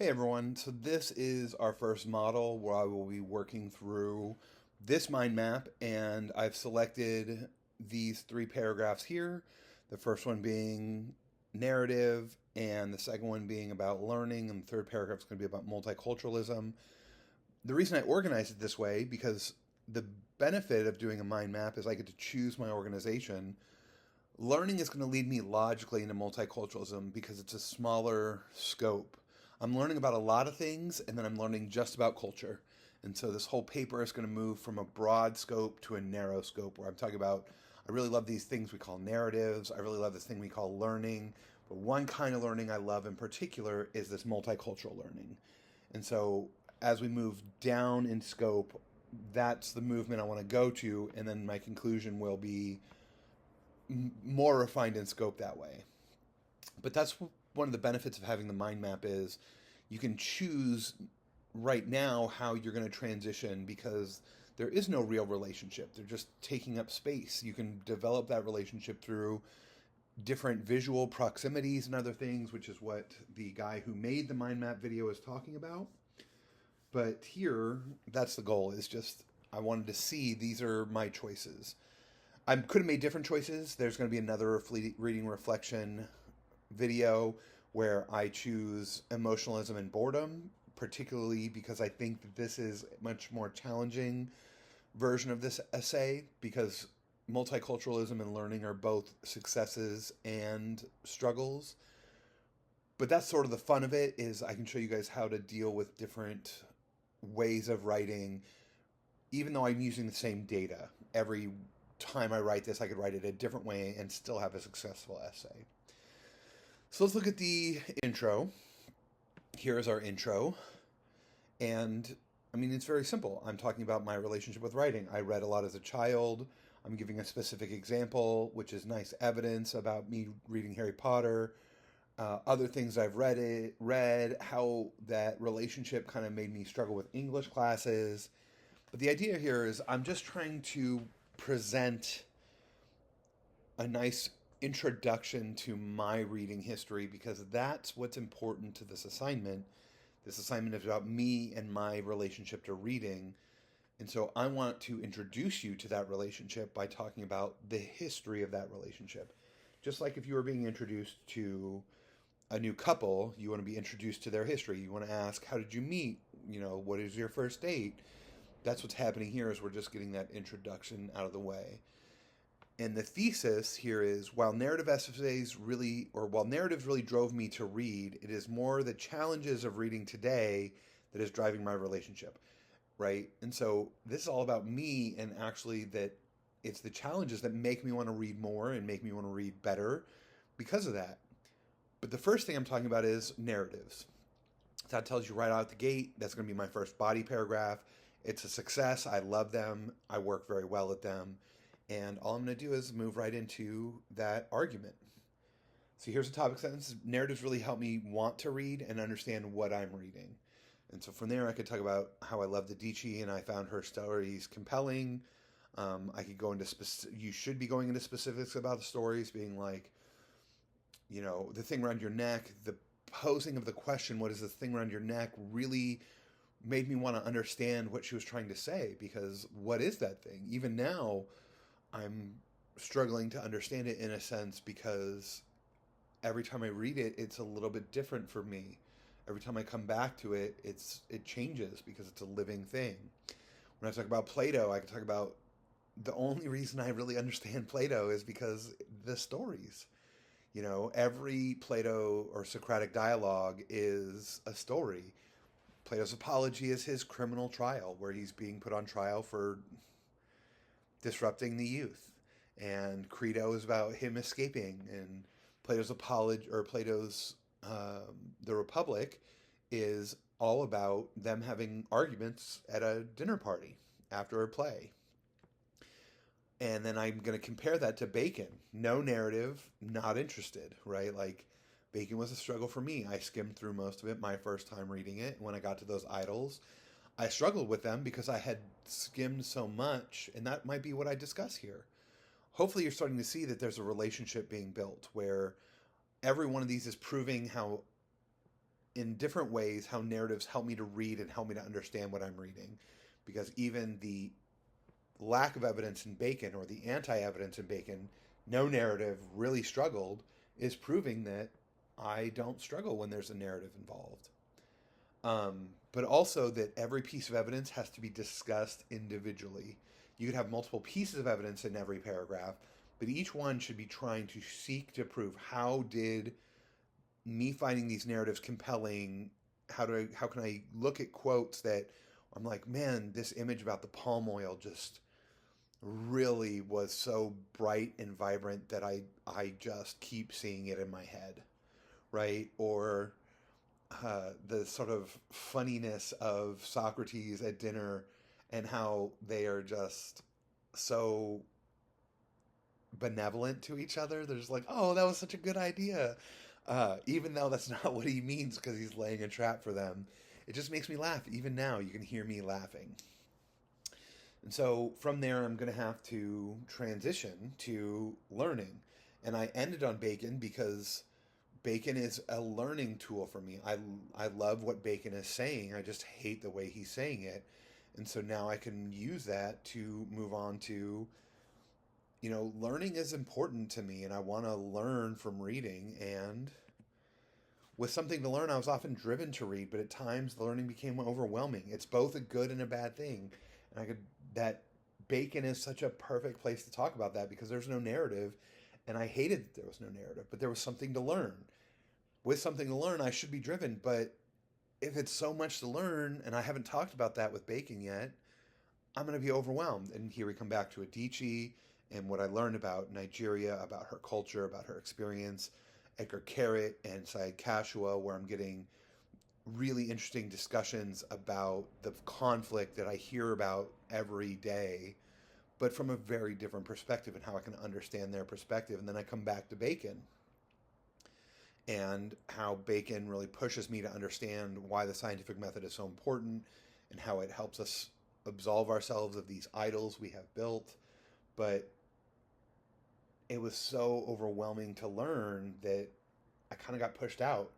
Hey everyone, so this is our first model where I will be working through this mind map, and I've selected these three paragraphs here. The first one being narrative, and the second one being about learning, and the third paragraph is going to be about multiculturalism. The reason I organized it this way, because the benefit of doing a mind map is I get to choose my organization. Learning is going to lead me logically into multiculturalism because it's a smaller scope. I'm learning about a lot of things, and then I'm learning just about culture. And so this whole paper is going to move from a broad scope to a narrow scope where I'm talking about, I really love these things we call narratives. I really love this thing we call learning. But one kind of learning I love in particular is this multicultural learning. And so as we move down in scope, that's the movement I want to go to. And then my conclusion will be more refined in scope that way. But that's one of the benefits of having the mind map is you can choose right now how you're going to transition because there is no real relationship. They're just taking up space. You can develop that relationship through different visual proximities and other things, which is what the guy who made the mind map video is talking about. But here, that's the goal, is just I wanted to see these are my choices. I could have made different choices. There's going to be another reading reflection video where I choose emotionalism and boredom, particularly because I think that this is a much more challenging version of this essay because multiculturalism and learning are both successes and struggles. But that's sort of the fun of it is I can show you guys how to deal with different ways of writing, even though I'm using the same data. Every time I write this, I could write it a different way and still have a successful essay. So let's look at the intro. Here is our intro. And I mean, it's very simple. I'm talking about my relationship with writing. I read a lot as a child. I'm giving a specific example, which is nice evidence about me reading Harry Potter. Other things I've read, how that relationship kind of made me struggle with English classes. But the idea here is I'm just trying to present a nice introduction to my reading history because that's what's important to this assignment. This assignment is about me and my relationship to reading. And so I want to introduce you to that relationship by talking about the history of that relationship. Just like if you were being introduced to a new couple, you want to be introduced to their history. You want to ask, how did you meet? What is your first date? That's what's happening here is we're just getting that introduction out of the way. And the thesis here is while narratives really drove me to read, it is more the challenges of reading today that is driving my relationship, right? And so this is all about me and actually that it's the challenges that make me want to read more and make me want to read better because of that. But the first thing I'm talking about is narratives. That tells you right out the gate, that's going to be my first body paragraph. It's a success. I love them. I work very well at them. And all I'm going to do is move right into that argument. So here's a topic sentence. Narratives really help me want to read and understand what I'm reading. And so from there, I could talk about how I love Adichie and I found her stories compelling. I could go into you should be going into specifics about the stories, being like, the thing around your neck, the posing of the question, what is the thing around your neck, really made me want to understand what she was trying to say, because what is that thing? Even now, I'm struggling to understand it in a sense because every time I read it, it's a little bit different for me. Every time I come back to it, it changes because it's a living thing. When I talk about Plato, I can talk about the only reason I really understand Plato is because the stories. Every Plato or Socratic dialogue is a story. Plato's Apology is his criminal trial, where he's being put on trial for disrupting the youth. And Crito is about him escaping. And Plato's Apology, or Plato's The Republic, is all about them having arguments at a dinner party after a play. And then I'm going to compare that to Bacon. No narrative, not interested, right? Like, Bacon was a struggle for me. I skimmed through most of it my first time reading it. When I got to those idols, I struggled with them because I had skimmed so much, and that might be what I discuss here. Hopefully you're starting to see that there's a relationship being built where every one of these is proving how in different ways how narratives help me to read and help me to understand what I'm reading. Because even the lack of evidence in Bacon, or the anti-evidence in Bacon, no narrative really struggled, is proving that I don't struggle when there's a narrative involved. But also that every piece of evidence has to be discussed individually. You could have multiple pieces of evidence in every paragraph, but each one should be trying to seek to prove, how did me finding these narratives compelling, how can I look at quotes that I'm like, man, this image about the palm oil just really was so bright and vibrant that I just keep seeing it in my head, right? Or the sort of funniness of Socrates at dinner, and how they are just so benevolent to each other. They're just like, oh, that was such a good idea. Even though that's not what he means, because he's laying a trap for them. It just makes me laugh. Even now, you can hear me laughing. And so from there, I'm going to have to transition to learning. And I ended on Bacon because Bacon is a learning tool for me. I love what Bacon is saying. I just hate the way he's saying it. And so now I can use that to move on to, learning is important to me, and I want to learn from reading. And with something to learn, I was often driven to read, but at times the learning became overwhelming. It's both a good and a bad thing. And that Bacon is such a perfect place to talk about that, because there's no narrative, and I hated that there was no narrative, but there was something to learn. With something to learn, I should be driven, but if it's so much to learn, and I haven't talked about that with Bacon yet, I'm going to be overwhelmed. And here we come back to Adichie and what I learned about Nigeria, about her culture, about her experience, Edgar Carrot and Syed Kashua, where I'm getting really interesting discussions about the conflict that I hear about every day, but from a very different perspective, and how I can understand their perspective. And then I come back to Bacon, and how Bacon really pushes me to understand why the scientific method is so important, and how it helps us absolve ourselves of these idols we have built. But it was so overwhelming to learn that I kind of got pushed out.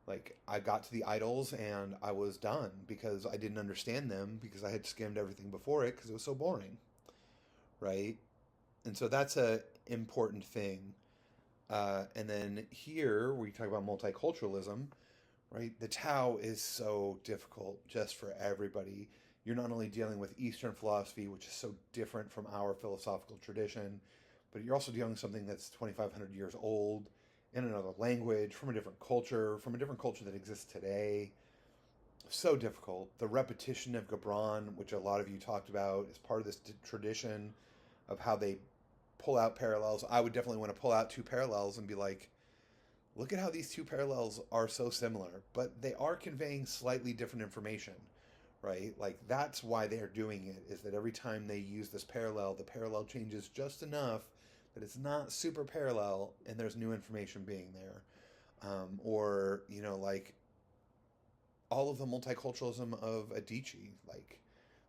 Like, I got to the idols and I was done, because I didn't understand them, because I had skimmed everything before it because it was so boring, right? And so that's a important thing. And then here we talk about multiculturalism, right? The Tao is so difficult just for everybody. You're not only dealing with Eastern philosophy, which is so different from our philosophical tradition, but you're also dealing with something that's 2,500 years old, in another language, from a different culture that exists today. So difficult. The repetition of Gibran, which a lot of you talked about, is part of this tradition of how they pull out parallels. I would definitely want to pull out two parallels and be like, look at how these two parallels are so similar, but they are conveying slightly different information, right? Like, that's why they're doing it, is that every time they use this parallel, the parallel changes just enough that it's not super parallel and there's new information being there. Or, like all of the multiculturalism of Adichie, like,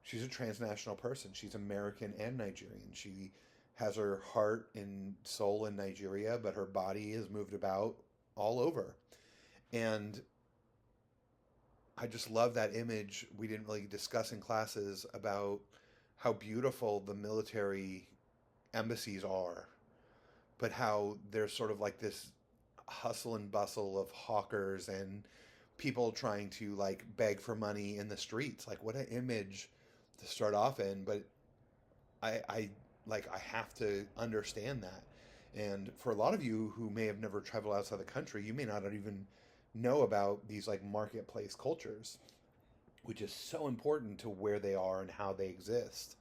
she's a transnational person. She's American and Nigerian. She has her heart and soul in Nigeria, but her body is moved about all over. And I just love that image we didn't really discuss in classes about how beautiful the military embassies are, but how there's sort of like this hustle and bustle of hawkers and people trying to like beg for money in the streets. Like, what an image to start off in. But I have to understand that. And for a lot of you who may have never traveled outside the country, you may not even know about these like marketplace cultures, which is so important to where they are and how they exist.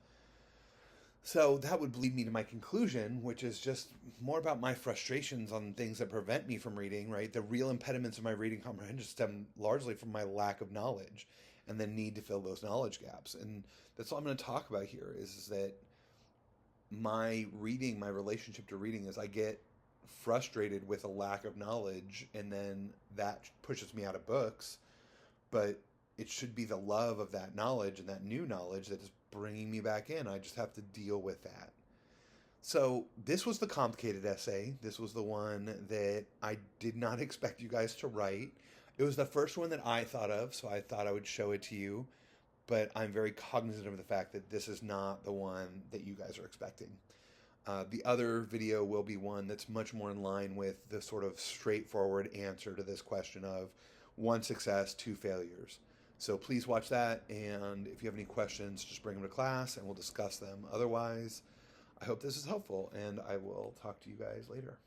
So that would lead me to my conclusion, which is just more about my frustrations on things that prevent me from reading, right? The real impediments of my reading comprehension stem largely from my lack of knowledge and the need to fill those knowledge gaps. And that's all I'm going to talk about here is that my reading, my relationship to reading, is I get frustrated with a lack of knowledge, and then that pushes me out of books. But it should be the love of that knowledge and that new knowledge that is bringing me back in. I just have to deal with that. So this was the complicated essay. This was the one that I did not expect you guys to write. It was the first one that I thought of, so I thought I would show it to you. But I'm very cognizant of the fact that this is not the one that you guys are expecting. The other video will be one that's much more in line with the sort of straightforward answer to this question of 1 success, 2 failures. So please watch that, and if you have any questions, just bring them to class and we'll discuss them. Otherwise, I hope this is helpful, and I will talk to you guys later.